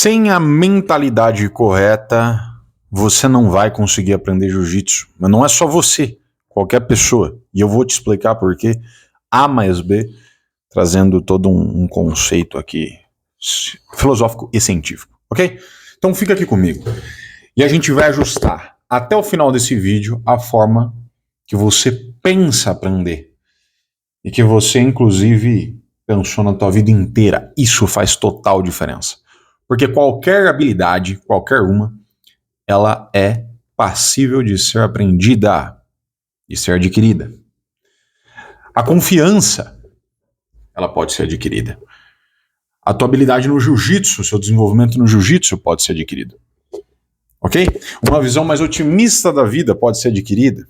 Sem a mentalidade correta, você não vai conseguir aprender jiu-jitsu. Mas não é só você, qualquer pessoa. E eu vou te explicar por quê. A mais B, trazendo todo um conceito aqui filosófico e científico, ok? Então fica aqui comigo. E a gente vai ajustar até o final desse vídeo a forma que você pensa aprender. E que você, inclusive, pensou na tua vida inteira. Isso faz total diferença. Porque qualquer habilidade, qualquer uma, ela é passível de ser aprendida e ser adquirida. A confiança, ela pode ser adquirida. A tua habilidade no jiu-jitsu, seu desenvolvimento no jiu-jitsu pode ser adquirido. Ok? Uma visão mais otimista da vida pode ser adquirida.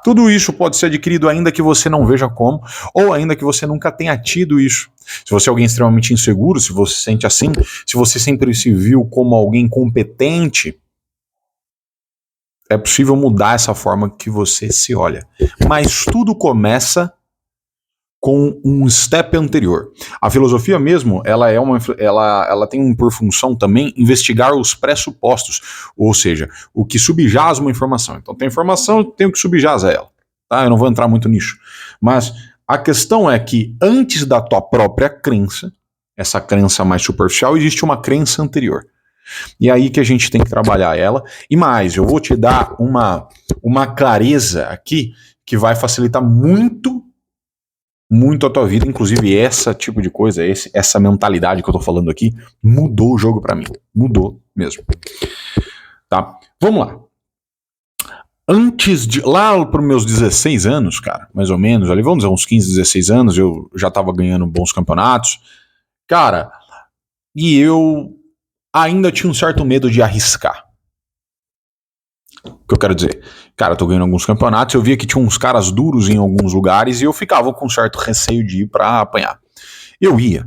Tudo isso pode ser adquirido ainda que você não veja como, ou ainda que você nunca tenha tido isso. Se você é alguém extremamente inseguro, se você se sente assim, se você sempre se viu como alguém competente, é possível mudar essa forma que você se olha. Mas tudo começa com um step anterior. A filosofia mesmo, ela tem por função também investigar os pressupostos, ou seja, o que subjaz uma informação. Então tem informação, tem o que subjaz a ela. Tá? Eu não vou entrar muito nisso. Mas a questão é que antes da tua própria crença, essa crença mais superficial, existe uma crença anterior. E aí que a gente tem que trabalhar ela. E mais, eu vou te dar uma clareza aqui que vai facilitar muito a tua vida, inclusive esse tipo de coisa, essa mentalidade que eu tô falando aqui, mudou o jogo pra mim. Mudou mesmo. Tá? Vamos lá. Lá pros meus 16 anos, cara, mais ou menos, ali vamos dizer uns 15, 16 anos, eu já tava ganhando bons campeonatos. Cara, e eu ainda tinha um certo medo de arriscar. O que eu quero dizer? Cara, eu tô ganhando alguns campeonatos, eu via que tinha uns caras duros em alguns lugares e eu ficava com um certo receio de ir pra apanhar. Eu ia.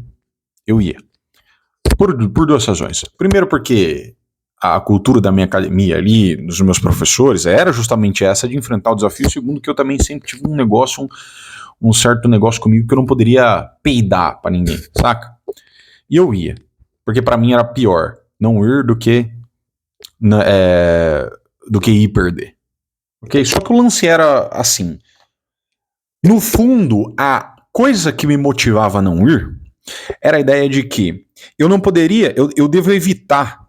Por duas razões. Primeiro porque a cultura da minha academia ali, dos meus professores, era justamente essa de enfrentar o desafio. Segundo que eu também sempre tive um certo negócio comigo que eu não poderia peidar pra ninguém, saca? E eu ia. Porque pra mim era pior não ir do que ir perder. Ok? Só que o lance era assim. No fundo, a coisa que me motivava a não ir era a ideia de que eu não poderia, eu devo evitar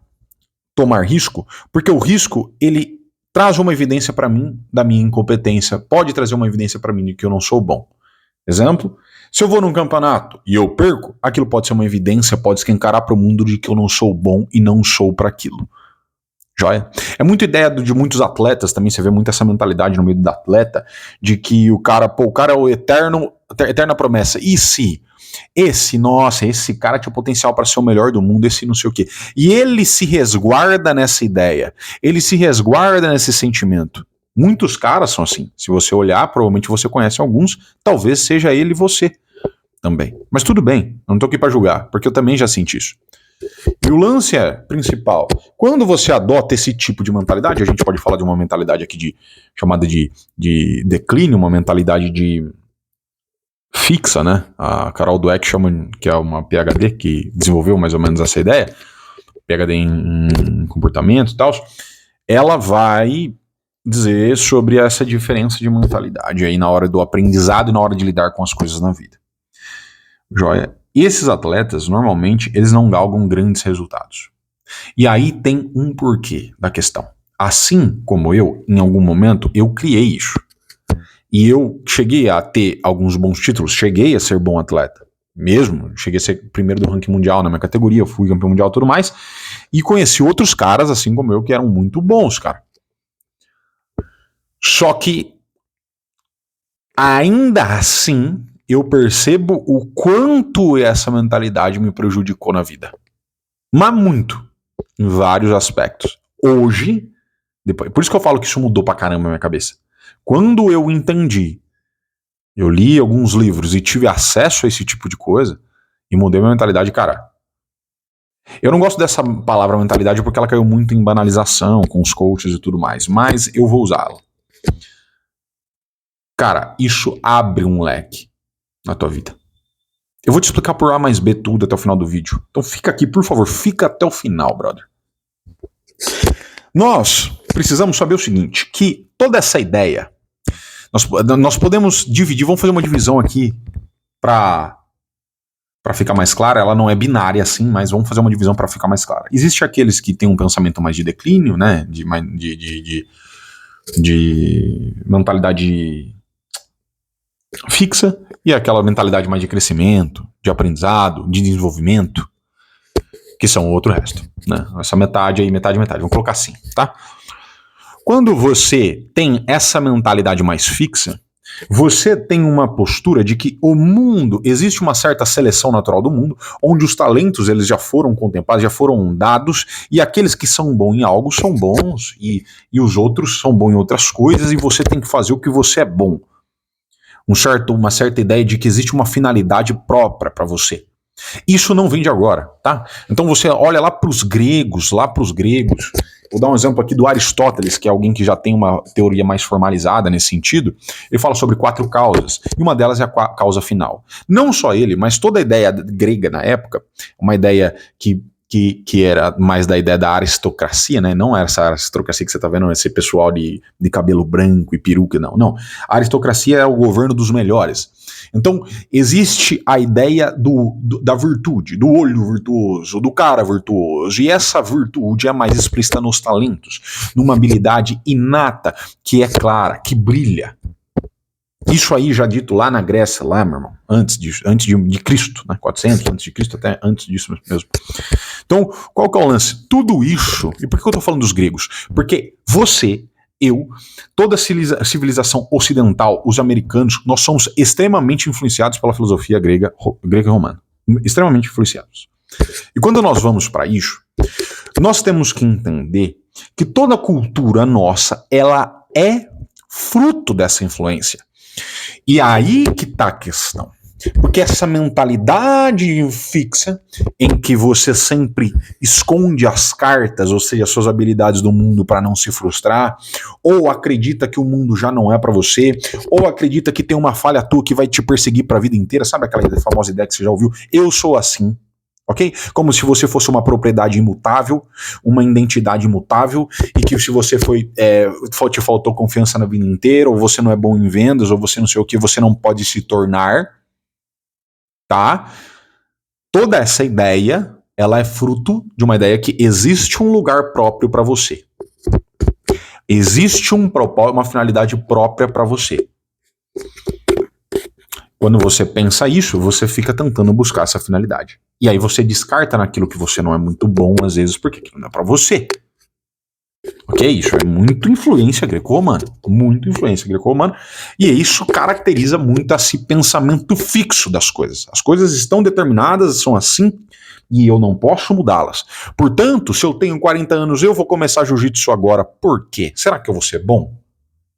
tomar risco, porque o risco, ele traz uma evidência para mim da minha incompetência, pode trazer uma evidência para mim de que eu não sou bom. Exemplo, se eu vou num campeonato e eu perco, aquilo pode ser uma evidência, pode escancarar para o mundo de que eu não sou bom e não sou para aquilo. Joia? É muita ideia de muitos atletas também, você vê muito essa mentalidade no meio do atleta, de que o cara é o eterna promessa. E se? Esse cara tinha potencial para ser o melhor do mundo, esse não sei o quê. E ele se resguarda nessa ideia, ele se resguarda nesse sentimento. Muitos caras são assim. Se você olhar, provavelmente você conhece alguns, talvez seja ele e você também. Mas tudo bem, eu não tô aqui para julgar, porque eu também já senti isso. E o lance principal, quando você adota esse tipo de mentalidade, a gente pode falar de uma mentalidade aqui chamada de declínio, uma mentalidade fixa, né? A Carol Dweck chama, que é uma PhD que desenvolveu mais ou menos essa ideia, PhD em comportamento e tal, ela vai dizer sobre essa diferença de mentalidade aí na hora do aprendizado e na hora de lidar com as coisas na vida. Joia? E esses atletas, normalmente, eles não galgam grandes resultados. E aí tem um porquê da questão. Assim como eu, em algum momento, eu criei isso. E eu cheguei a ter alguns bons títulos, cheguei a ser bom atleta. Mesmo, cheguei a ser primeiro do ranking mundial na minha categoria, fui campeão mundial e tudo mais. E conheci outros caras, assim como eu, que eram muito bons, cara. Só que, ainda assim, eu percebo o quanto essa mentalidade me prejudicou na vida. Mas muito. Em vários aspectos. Hoje, por isso que eu falo que isso mudou pra caramba na minha cabeça. Quando eu entendi, eu li alguns livros e tive acesso a esse tipo de coisa, e mudei minha mentalidade, cara. Eu não gosto dessa palavra mentalidade porque ela caiu muito em banalização com os coaches e tudo mais, mas eu vou usá-la. Cara, isso abre um leque na tua vida. Eu vou te explicar por A mais B tudo até o final do vídeo. Então fica aqui, por favor, fica até o final, brother. Nós precisamos saber o seguinte, que toda essa ideia, nós podemos dividir, vamos fazer uma divisão aqui para ficar mais clara, ela não é binária assim, mas vamos fazer uma divisão para ficar mais clara. Existem aqueles que têm um pensamento mais de declínio, né, de mentalidade fixa, e aquela mentalidade mais de crescimento, de aprendizado, de desenvolvimento, que são o outro resto, né? Essa metade aí, metade. Vamos colocar assim, tá? Quando você tem essa mentalidade mais fixa, você tem uma postura de que o mundo, existe uma certa seleção natural do mundo, onde os talentos eles já foram contemplados, já foram dados, e aqueles que são bons em algo são bons, e os outros são bons em outras coisas, e você tem que fazer o que você é bom. Uma certa ideia de que existe uma finalidade própria para você. Isso não vem de agora, tá? Então você olha lá para os gregos, vou dar um exemplo aqui do Aristóteles, que é alguém que já tem uma teoria mais formalizada nesse sentido. Ele fala sobre 4 causas, e uma delas é a causa final. Não só ele, mas toda a ideia grega na época, uma ideia que era mais da ideia da aristocracia, né? Não era essa aristocracia que você tá vendo, esse pessoal de cabelo branco e peruca, não. A aristocracia é o governo dos melhores. Então, existe a ideia da virtude, do olho virtuoso, do cara virtuoso, e essa virtude é mais explícita nos talentos, numa habilidade inata, que é clara, que brilha. Isso aí já dito lá na Grécia, lá, meu irmão, antes de Cristo, né? 400 antes de Cristo, até antes disso mesmo. Então, qual que é o lance? Tudo isso, e por que eu tô falando dos gregos? Porque você, eu, toda a civilização ocidental, os americanos, nós somos extremamente influenciados pela filosofia grega e romana. Extremamente influenciados. E quando nós vamos para isso, nós temos que entender que toda a cultura nossa, ela é fruto dessa influência. E aí que tá a questão. Porque essa mentalidade fixa, em que você sempre esconde as cartas, ou seja, as suas habilidades do mundo para não se frustrar, ou acredita que o mundo já não é para você, ou acredita que tem uma falha tua que vai te perseguir para a vida inteira, sabe aquela famosa ideia que você já ouviu? Eu sou assim. Ok? Como se você fosse uma propriedade imutável, uma identidade imutável, e que se você te faltou confiança na vida inteira, ou você não é bom em vendas, ou você não sei o que, você não pode se tornar, tá? Toda essa ideia, ela é fruto de uma ideia que existe um lugar próprio para você. Existe uma finalidade própria para você. Quando você pensa isso, você fica tentando buscar essa finalidade. E aí você descarta naquilo que você não é muito bom, às vezes, porque aquilo não é pra você. Ok? Isso é muito influência greco-romana. Muito influência greco-romana. E isso caracteriza muito esse pensamento fixo das coisas. As coisas estão determinadas, são assim, e eu não posso mudá-las. Portanto, se eu tenho 40 anos, eu vou começar jiu-jitsu agora. Por quê? Será que eu vou ser bom?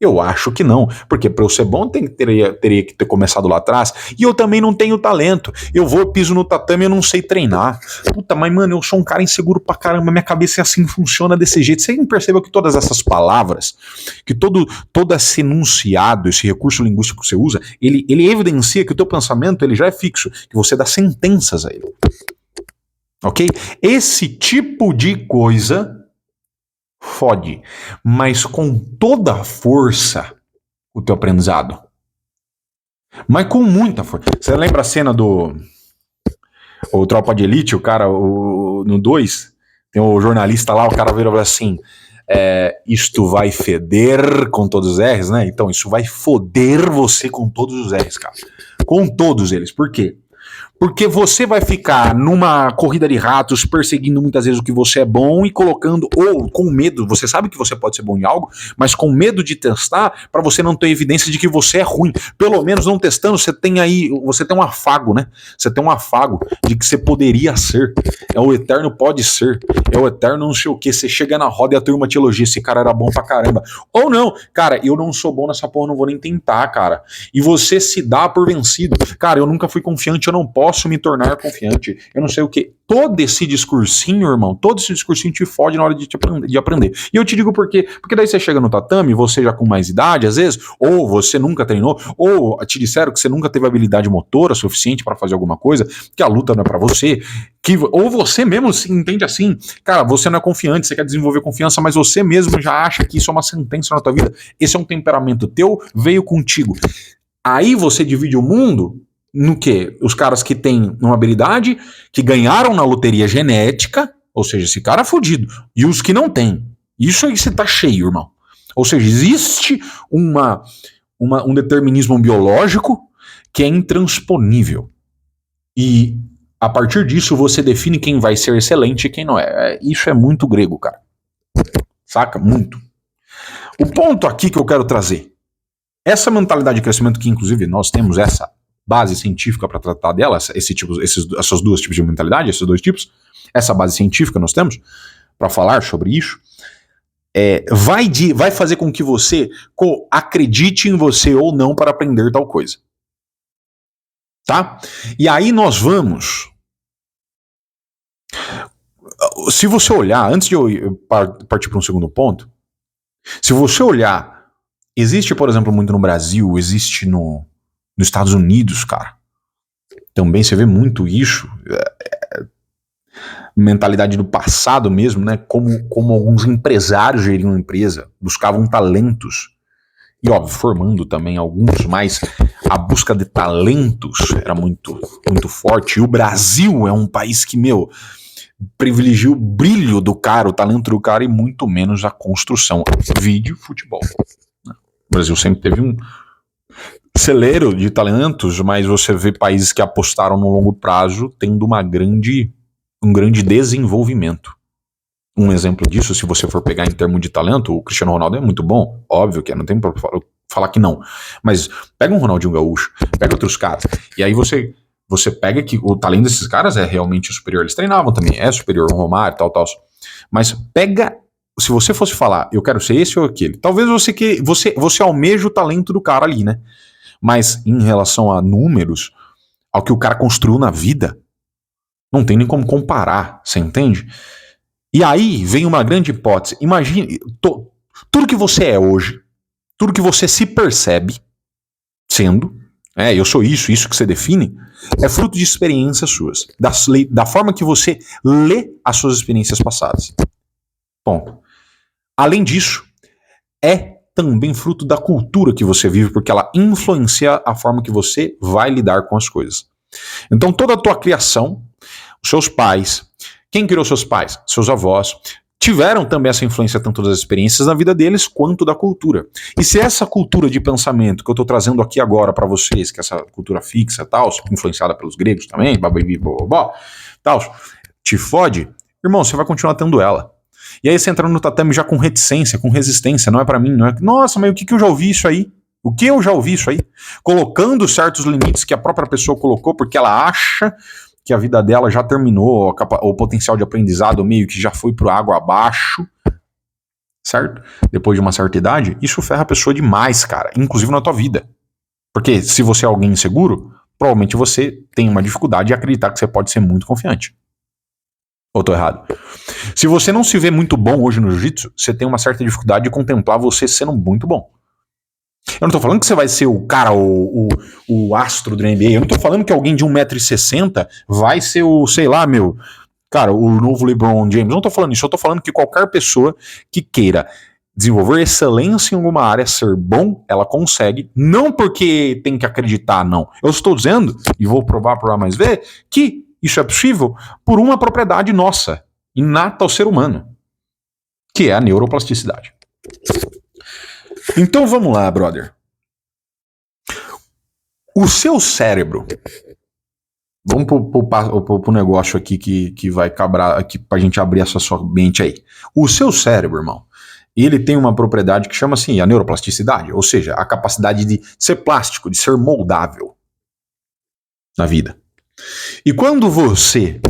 Eu acho que não, porque para eu ser bom teria que ter começado lá atrás, e eu também não tenho talento. Eu piso no tatame e eu não sei treinar. Puta, mas mano, eu sou um cara inseguro pra caramba, minha cabeça é assim, funciona desse jeito. Você não percebeu que todas essas palavras, que todo esse enunciado, esse recurso linguístico que você usa, ele evidencia que o teu pensamento ele já é fixo, que você dá sentenças a ele. Ok? Esse tipo de coisa fode, mas com toda a força o teu aprendizado. Mas com muita força. Você lembra a cena do Tropa de Elite, o cara, no 2, tem o jornalista lá, o cara vira assim, isto vai feder com todos os R's, né? Então, isso vai foder você com todos os R's, cara. Com todos eles. Por quê? Porque você vai ficar numa corrida de ratos perseguindo muitas vezes o que você é bom e colocando, ou com medo, você sabe que você pode ser bom em algo, mas com medo de testar para você não ter evidência de que você é ruim. Pelo menos não testando, você tem um afago, né? Você tem um afago de que você poderia ser. É o eterno pode ser. É o eterno não sei o que. Você chega na roda e a turma te elogia, esse cara era bom pra caramba. Ou não, cara, eu não sou bom nessa porra, não vou nem tentar, cara. E você se dá por vencido. Cara, eu nunca fui confiante, eu não posso. posso me tornar confiante, eu não sei o quê. Todo esse discursinho, irmão, todo esse discursinho te fode na hora de aprender. E eu te digo por quê? Porque daí você chega no tatame, você já com mais idade, às vezes, ou você nunca treinou, ou te disseram que você nunca teve habilidade motora suficiente para fazer alguma coisa, que a luta não é para você, ou você mesmo se entende assim, cara, você não é confiante, você quer desenvolver confiança, mas você mesmo já acha que isso é uma sentença na tua vida. Esse é um temperamento teu, veio contigo. Aí você divide o mundo no quê? Os caras que têm uma habilidade, que ganharam na loteria genética, ou seja, esse cara é fudido, e os que não têm. Isso aí você tá cheio, irmão. Ou seja, existe um determinismo biológico que é intransponível. E a partir disso você define quem vai ser excelente e quem não é. Isso é muito grego, cara. Saca? Muito. O ponto aqui que eu quero trazer, essa mentalidade de crescimento que inclusive nós temos essa base científica para tratar dela, essas duas tipos de mentalidade, esses dois tipos, essa base científica nós temos para falar sobre isso, vai fazer com que você acredite em você ou não para aprender tal coisa. Tá? E aí nós vamos... Se você olhar, antes de eu partir para um segundo ponto, se você olhar, existe, por exemplo, muito no Brasil, existe nos Estados Unidos, cara. Também você vê muito isso. Mentalidade do passado mesmo, né? Como alguns empresários geriam a empresa, buscavam talentos. E, óbvio, formando também alguns, mas a busca de talentos era muito, muito forte. E o Brasil é um país que, privilegia o brilho do cara, o talento do cara, e muito menos a construção. Vídeo, futebol. O Brasil sempre teve um celeiro de talentos, mas você vê países que apostaram no longo prazo tendo um grande desenvolvimento. Um exemplo disso, se você for pegar em termos de talento, o Cristiano Ronaldo é muito bom, óbvio que não tem pra falar que não, mas pega um Ronaldinho Gaúcho, pega outros caras, e aí você pega que o talento desses caras é realmente superior, eles treinavam também, é superior, um Romário, tal, mas pega, se você fosse falar, eu quero ser esse ou aquele, talvez você almeja o talento do cara ali, né, mas em relação a números, ao que o cara construiu na vida, não tem nem como comparar, você entende? E aí vem uma grande hipótese. Imagine, tudo que você é hoje, tudo que você se percebe sendo, eu sou isso que você define, é fruto de experiências suas, da forma que você lê as suas experiências passadas. Ponto. Além disso, é também fruto da cultura que você vive, porque ela influencia a forma que você vai lidar com as coisas. Então toda a tua criação, os seus pais, quem criou seus pais? Seus avós. Tiveram também essa influência tanto das experiências na vida deles, quanto da cultura. E se essa cultura de pensamento que eu estou trazendo aqui agora para vocês, que é essa cultura fixa, tal, influenciada pelos gregos também, tal, te fode, irmão, você vai continuar tendo ela. E aí você entra no tatame já com reticência, com resistência, não é para mim, não é... Nossa, mas o que eu já ouvi isso aí? O que eu já ouvi isso aí? Colocando certos limites que a própria pessoa colocou, porque ela acha que a vida dela já terminou, o potencial de aprendizado meio que já foi pro água abaixo, certo? Depois de uma certa idade, isso ferra a pessoa demais, cara, inclusive na tua vida. Porque se você é alguém inseguro, provavelmente você tem uma dificuldade de acreditar que você pode ser muito confiante. Ou tô errado? Se você não se vê muito bom hoje no jiu-jitsu, você tem uma certa dificuldade de contemplar você sendo muito bom. Eu não tô falando que você vai ser o cara, o astro do NBA. Eu não tô falando que alguém de 1,60 m vai ser o, sei lá, cara, o novo LeBron James. Eu não tô falando isso. Eu tô falando que qualquer pessoa que queira desenvolver excelência em alguma área, ser bom, ela consegue. Não porque tem que acreditar, não. Eu estou dizendo, e vou provar por A mais B, que isso é possível por uma propriedade nossa, inata ao ser humano, que é a neuroplasticidade. Então vamos lá, brother. O seu cérebro. Vamos pro negócio aqui que vai cabrar aqui pra gente abrir essa sua mente aí. O seu cérebro, irmão, ele tem uma propriedade que chama assim a neuroplasticidade, ou seja, a capacidade de ser plástico, de ser moldável na vida. E quando você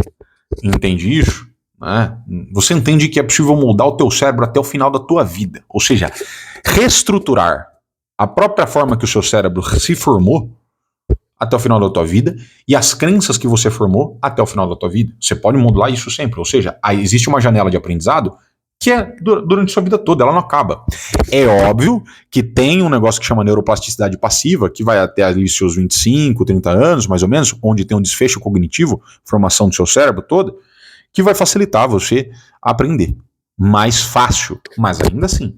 entende isso, né, você entende que é possível moldar o teu cérebro até o final da tua vida. Ou seja, reestruturar a própria forma que o seu cérebro se formou até o final da tua vida e as crenças que você formou até o final da tua vida. Você pode modular isso sempre, ou seja, aí existe uma janela de aprendizado que é durante a sua vida toda, ela não acaba. É óbvio que tem um negócio que chama neuroplasticidade passiva, que vai até ali seus 25, 30 anos, mais ou menos, onde tem um desfecho cognitivo, formação do seu cérebro toda, que vai facilitar você aprender. Mais fácil, mas ainda assim,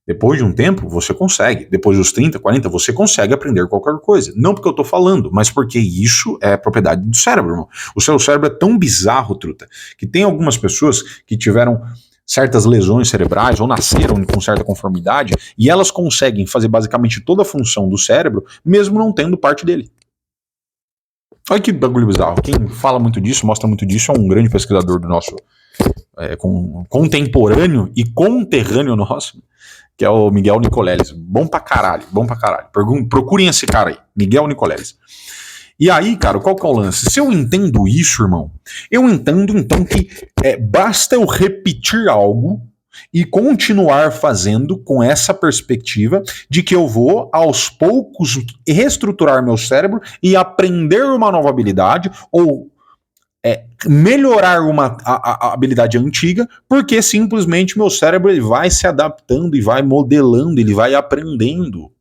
depois de um tempo, você consegue. Depois dos 30, 40, você consegue aprender qualquer coisa. Não porque eu tô falando, mas porque isso é propriedade do cérebro, irmão. O seu cérebro é tão bizarro, truta, que tem algumas pessoas que tiveram certas lesões cerebrais ou nasceram com certa conformidade e elas conseguem fazer basicamente toda a função do cérebro, mesmo não tendo parte dele. Olha que bagulho bizarro. Quem fala muito disso, mostra muito disso, é um grande pesquisador do nosso contemporâneo e conterrâneo nosso, que é o Miguel Nicoleles. Bom pra caralho, bom pra caralho. Procurem esse cara aí, Miguel Nicoleles. E aí, cara, qual que é o lance? Se eu entendo isso, irmão, eu entendo então que basta eu repetir algo e continuar fazendo com essa perspectiva de que eu vou, aos poucos, reestruturar meu cérebro e aprender uma nova habilidade ou melhorar a habilidade antiga, porque simplesmente meu cérebro ele vai se adaptando e vai modelando, ele vai aprendendo.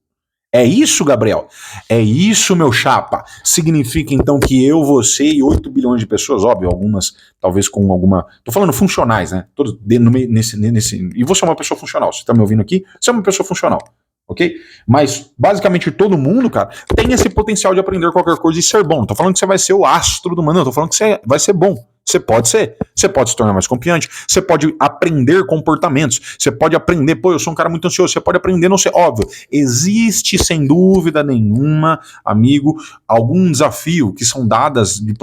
É isso, Gabriel? É isso, meu chapa? Significa então que eu, você e 8 bilhões de pessoas, óbvio, algumas talvez com alguma... Tô falando funcionais, né? Todos nesse... E você é uma pessoa funcional, você tá me ouvindo aqui? Você é uma pessoa funcional, ok? Mas basicamente todo mundo, cara, tem esse potencial de aprender qualquer coisa e ser bom. Não tô falando que você vai ser o astro do mundo, não, tô falando que você vai ser bom. Você pode se tornar mais confiante, você pode aprender comportamentos, você pode aprender, pô, eu sou um cara muito ansioso, você pode aprender não ser, óbvio, existe sem dúvida nenhuma, amigo, algum desafio que são dados de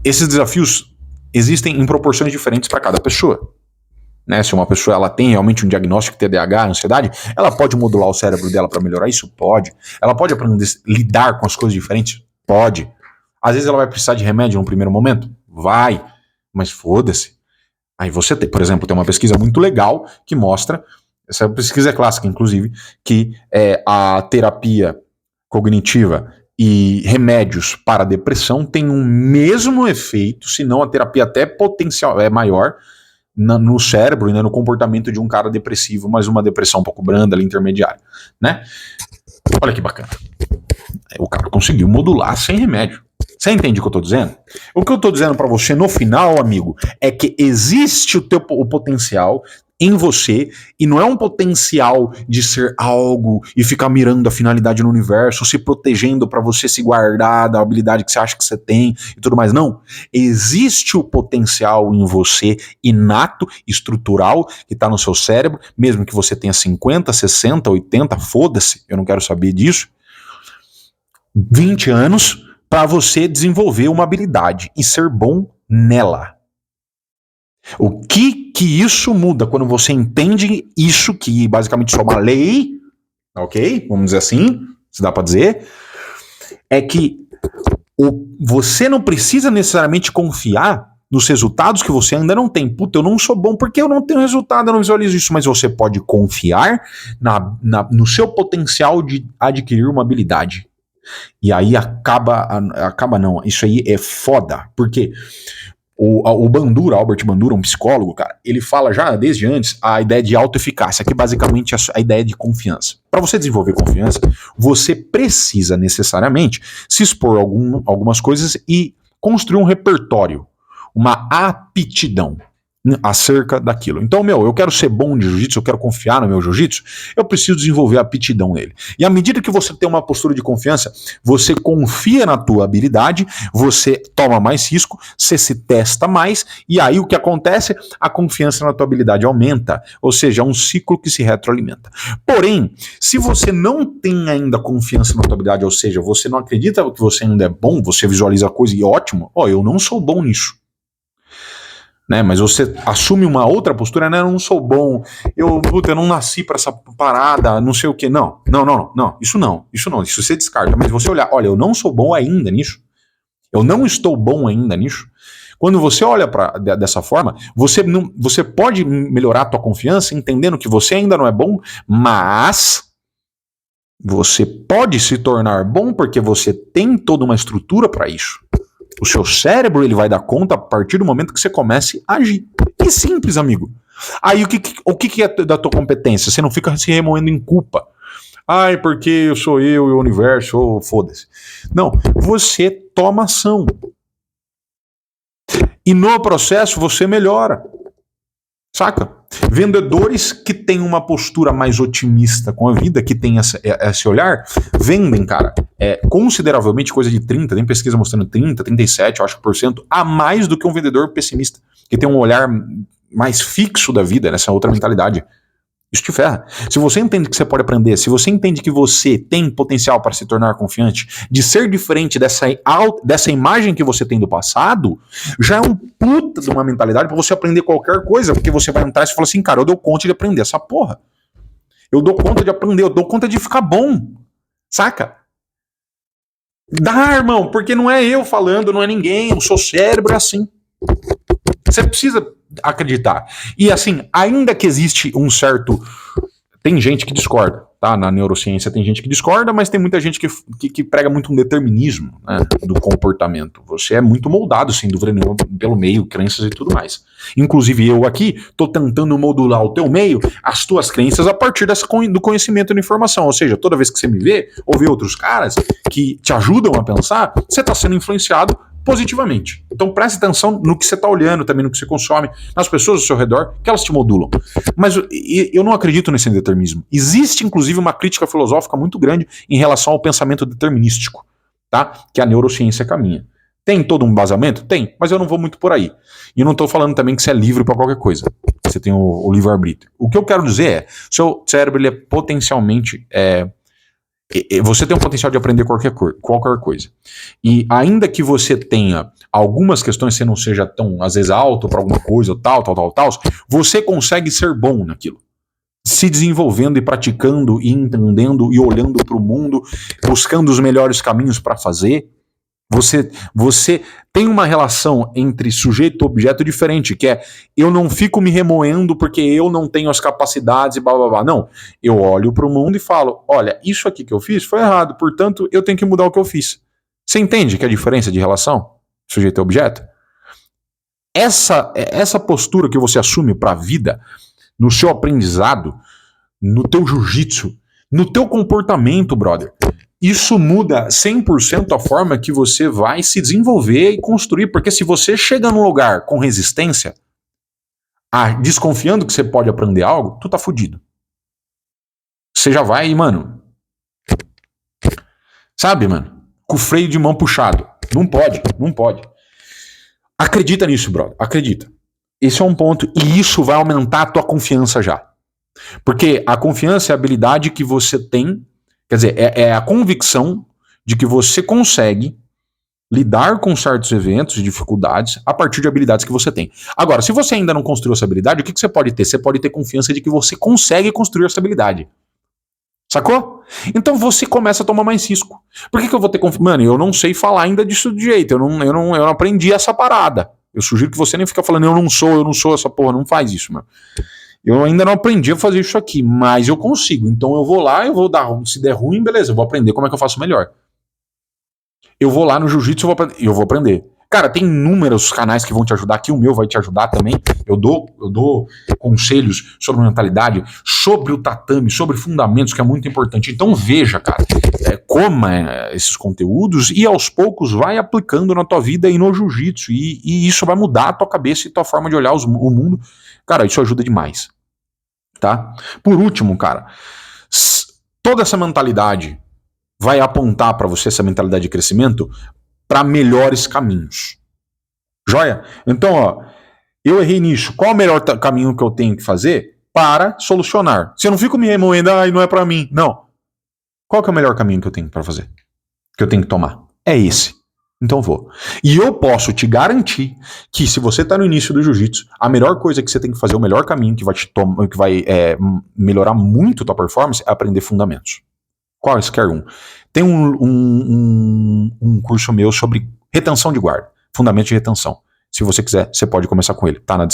esses desafios existem em proporções diferentes para cada pessoa. Né, se uma pessoa ela tem realmente um diagnóstico de TDAH, ansiedade, ela pode modular o cérebro dela para melhorar isso? Pode. Ela pode aprender a lidar com as coisas diferentes? Pode. Às vezes ela vai precisar de remédio no primeiro momento? Vai. Mas foda-se. Aí você tem, por exemplo, tem uma pesquisa muito legal que mostra, essa pesquisa é clássica, inclusive, que a terapia cognitiva e remédios para depressão têm o mesmo efeito, se não a terapia até potencial maior, no cérebro e no comportamento de um cara depressivo, mas uma depressão um pouco branda, ali, intermediária, né? Olha que bacana. O cara conseguiu modular sem remédio. Você entende o que eu tô dizendo? O que eu tô dizendo para você no final, amigo, é que existe o potencial em você, e não é um potencial de ser algo e ficar mirando a finalidade no universo, se protegendo para você se guardar da habilidade que você acha que você tem e tudo mais. Não. Existe o potencial em você, inato, estrutural, que está no seu cérebro, mesmo que você tenha 50, 60, 80, foda-se, eu não quero saber disso, 20 anos, para você desenvolver uma habilidade e ser bom nela. O que isso muda quando você entende isso, que basicamente é uma lei, ok? Vamos dizer assim, se dá para dizer, é que você não precisa necessariamente confiar nos resultados que você ainda não tem. Puta, eu não sou bom porque eu não tenho resultado, eu não visualizo isso, mas você pode confiar no seu potencial de adquirir uma habilidade. E aí acaba não, isso aí é foda, porque o Bandura, Albert Bandura, um psicólogo, cara, ele fala já desde antes a ideia de autoeficácia, que basicamente é a ideia de confiança. Para você desenvolver confiança, você precisa necessariamente se expor a algumas coisas e construir um repertório, uma aptidão acerca daquilo. Então, eu quero ser bom de jiu-jitsu, eu quero confiar no meu jiu-jitsu, eu preciso desenvolver a aptidão nele. E à medida que você tem uma postura de confiança, você confia na tua habilidade, você toma mais risco, você se testa mais, e aí o que acontece? A confiança na tua habilidade aumenta, ou seja, é um ciclo que se retroalimenta. Porém, se você não tem ainda confiança na tua habilidade, ou seja, você não acredita que você ainda é bom, você visualiza a coisa e ótimo, eu não sou bom nisso. Né, mas você assume uma outra postura, né? Eu não sou bom, eu não nasci para essa parada, não sei o que. Não, isso você descarta. Mas você olhar, olha, eu não sou bom ainda nisso, eu não estou bom ainda nisso. Quando você olha dessa forma, você pode melhorar a tua confiança entendendo que você ainda não é bom, mas Você pode se tornar bom porque você tem toda uma estrutura para isso. O seu cérebro ele vai dar conta a partir do momento que você comece a agir. Que simples, amigo. Aí o que é da tua competência? Você não fica se remoendo em culpa. Ai, porque eu sou eu e o universo, ou foda-se. Não, você toma ação. E no processo você melhora. Saca? Vendedores que têm uma postura mais otimista com a vida, que tem esse olhar, vendem, cara, consideravelmente coisa de 30, tem pesquisa mostrando 30, 37, eu acho, por cento, a mais do que um vendedor pessimista, que tem um olhar mais fixo da vida, nessa outra mentalidade. Isso te ferra. Se você entende que você pode aprender, se você entende que você tem potencial para se tornar confiante, de ser diferente dessa imagem que você tem do passado, já é um puta de uma mentalidade para você aprender qualquer coisa, porque você vai entrar e fala assim, cara, eu dou conta de aprender essa porra. Eu dou conta de aprender, eu dou conta de ficar bom. Saca? Dá, irmão, porque não é eu falando, não é ninguém, o seu cérebro é assim. Você precisa acreditar. E assim, ainda que existe um certo... Tem gente que discorda, tá? Na neurociência tem gente que discorda, mas tem muita gente que prega muito um determinismo, né, do comportamento. Você é muito moldado, sem dúvida nenhuma, pelo meio, crenças e tudo mais. Inclusive eu aqui tô tentando modular o teu meio, as tuas crenças, a partir do conhecimento e da informação. Ou seja, toda vez que você me vê, ou vê outros caras que te ajudam a pensar, você tá sendo influenciado positivamente. Então preste atenção no que você está olhando, também no que você consome, nas pessoas ao seu redor, que elas te modulam. Mas eu não acredito nesse determinismo. Existe, inclusive, uma crítica filosófica muito grande em relação ao pensamento determinístico, tá? Que a neurociência caminha. Tem todo um embasamento? Tem, mas eu não vou muito por aí. E eu não estou falando também que você é livre para qualquer coisa. Você tem o livre-arbítrio. O que eu quero dizer é, seu cérebro ele é potencialmente... você tem um potencial de aprender qualquer coisa. E ainda que você tenha algumas questões, você não seja tão, às vezes, alto para alguma coisa, tal, você consegue ser bom naquilo. Se desenvolvendo e praticando e entendendo e olhando para o mundo, buscando os melhores caminhos para fazer. Você tem uma relação entre sujeito e objeto diferente, que é, eu não fico me remoendo porque eu não tenho as capacidades e blá blá blá. Não, eu olho para o mundo e falo, olha, isso aqui que eu fiz foi errado, portanto eu tenho que mudar o que eu fiz. Você entende que é a diferença de relação, sujeito e objeto? Essa postura que você assume para a vida, no seu aprendizado, no teu jiu-jitsu, no teu comportamento, brother, isso muda 100% a forma que você vai se desenvolver e construir, porque se você chega num lugar com resistência, desconfiando que você pode aprender algo, tu tá fudido. Você já vai, mano, sabe, mano, com o freio de mão puxado. Não pode. Acredita nisso, brother, acredita. Esse é um ponto, e isso vai aumentar a tua confiança já. Porque a confiança é a habilidade que você tem. Quer dizer, é a convicção de que você consegue lidar com certos eventos e dificuldades a partir de habilidades que você tem. Agora, se você ainda não construiu essa habilidade, o que você pode ter? Você pode ter confiança de que você consegue construir essa habilidade. Sacou? Então você começa a tomar mais risco. Por que eu vou ter confiança? Mano, eu não sei falar ainda disso de jeito. Eu não aprendi essa parada. Eu sugiro que você nem fica falando, eu não sou essa porra. Não faz isso, mano. Eu ainda não aprendi a fazer isso aqui, mas eu consigo. Então eu vou lá, eu vou dar, se der ruim, beleza, eu vou aprender como é que eu faço melhor. Eu vou lá no jiu-jitsu e eu vou aprender. Cara, tem inúmeros canais que vão te ajudar, aqui o meu vai te ajudar também. Eu dou conselhos sobre mentalidade, sobre o tatame, sobre fundamentos, que é muito importante. Então veja, cara, coma esses conteúdos e aos poucos vai aplicando na tua vida e no jiu-jitsu. E isso vai mudar a tua cabeça e tua forma de olhar o mundo. Cara, isso ajuda demais, tá? Por último, cara, toda essa mentalidade vai apontar para você, essa mentalidade de crescimento, para melhores caminhos. Joia? Então, ó, eu errei nisso. Qual é o melhor caminho que eu tenho que fazer para solucionar? Se eu não fico me remoendo, não é para mim. Não. Qual que é o melhor caminho que eu tenho para fazer? Que eu tenho que tomar? É esse. Então vou. E eu posso te garantir que se você está no início do jiu-jitsu, a melhor coisa que você tem que fazer, o melhor caminho que vai melhorar muito a tua performance é aprender fundamentos. Qualquer um. Tem um curso meu sobre retenção de guarda, fundamentos de retenção. Se você quiser, você pode começar com ele. Tá na